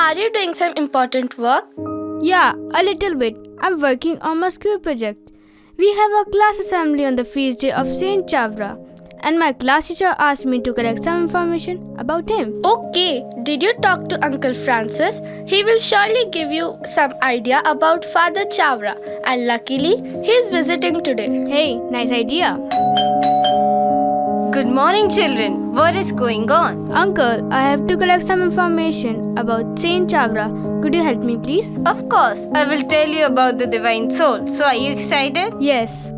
are you doing some important work? Yeah, a little bit. I'm working on my school project. We have a class assembly on the feast day of Saint Chavara, and my class teacher asked me to collect some information about him. Okay, did you talk to Uncle Francis? He will surely give you some idea about Father Chavara, and luckily, he is visiting today. Hey, nice idea. Good morning, children. What is going on? Uncle, I have to collect some information about Saint Chavara. Could you help me, please? Of course, I will tell you about the divine soul. So, are you excited? Yes.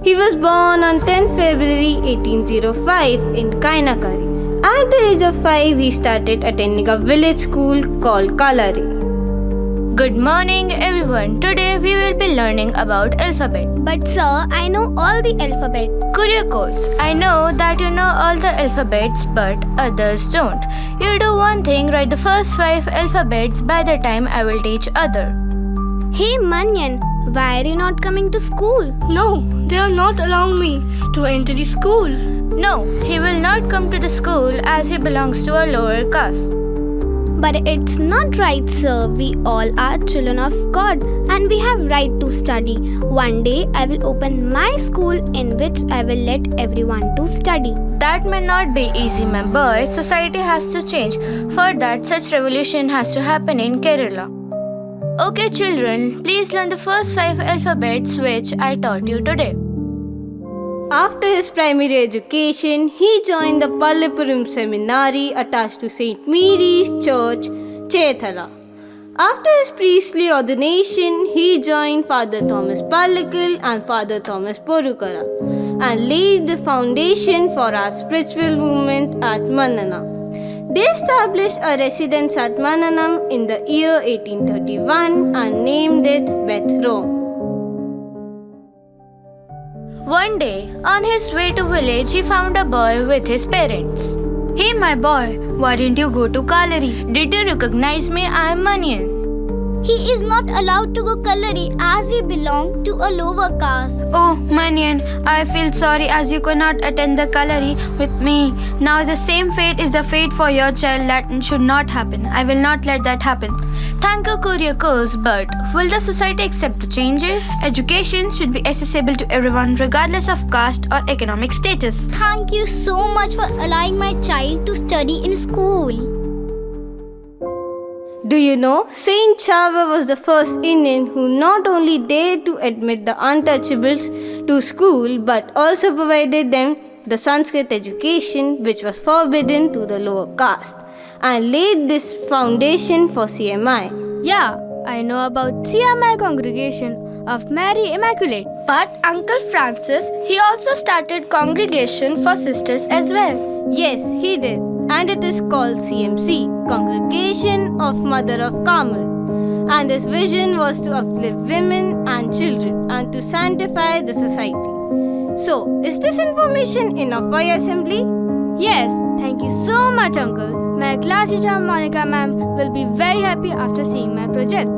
He was born on 10th February 1805 in Kainakari. At the age of 5, he started attending a village school called Kalari. Good morning, everyone. Today we will be learning about alphabet. But sir, I know all the alphabet. Kuriakose, I know that you know all the alphabets, but others don't. You do one thing, write the first 5 alphabets. By the time I will teach other. Hey Manyan, why are you not coming to school? No, they are not allowing me to enter the school. No, he will not come to the school as he belongs to a lower caste. But it's not right, sir. We all are children of God and we have right to study. One day I will open my school in which I will let everyone to study. That may not be easy, my boy. Society has to change. For that, such revolution has to happen in Kerala. Okay, children, please learn the first 5 alphabets which I taught you today. After his primary education, he joined the Pallipuram Seminary attached to St. Mary's Church, Chethala. After his priestly ordination, he joined Father Thomas Pallikal and Father Thomas Porukara and laid the foundation for our spiritual movement at Mannana. They established a residence at Mannanam in the year 1831 and named it Beth Rome. One day, on his way to village, he found a boy with his parents. Hey my boy, why didn't you go to Kalari? Did you recognize me? I am Manian. He is not allowed to go Kalari as we belong to a lower caste. Oh Manian, I feel sorry as you could not attend the Kalari with me. Now the same fate is the fate for your child. That should not happen. I will not let that happen. Thank you, Kuriakose, but will the society accept the changes? Education should be accessible to everyone regardless of caste or economic status. Thank you so much for allowing my child to study in school. Do you know, Saint Chavara was the first Indian who not only dared to admit the untouchables to school but also provided them the Sanskrit education which was forbidden to the lower caste and laid this foundation for CMI. Yeah, I know about CMI Congregation of Mary Immaculate. But Uncle Francis, he also started congregation for sisters as well. Yes, he did. And it is called CMC, Congregation of Mother of Carmel. And his vision was to uplift women and children and to sanctify the society. So, is this information enough for your assembly? Yes, thank you so much, Uncle. My class teacher Monica ma'am will be very happy after seeing my project.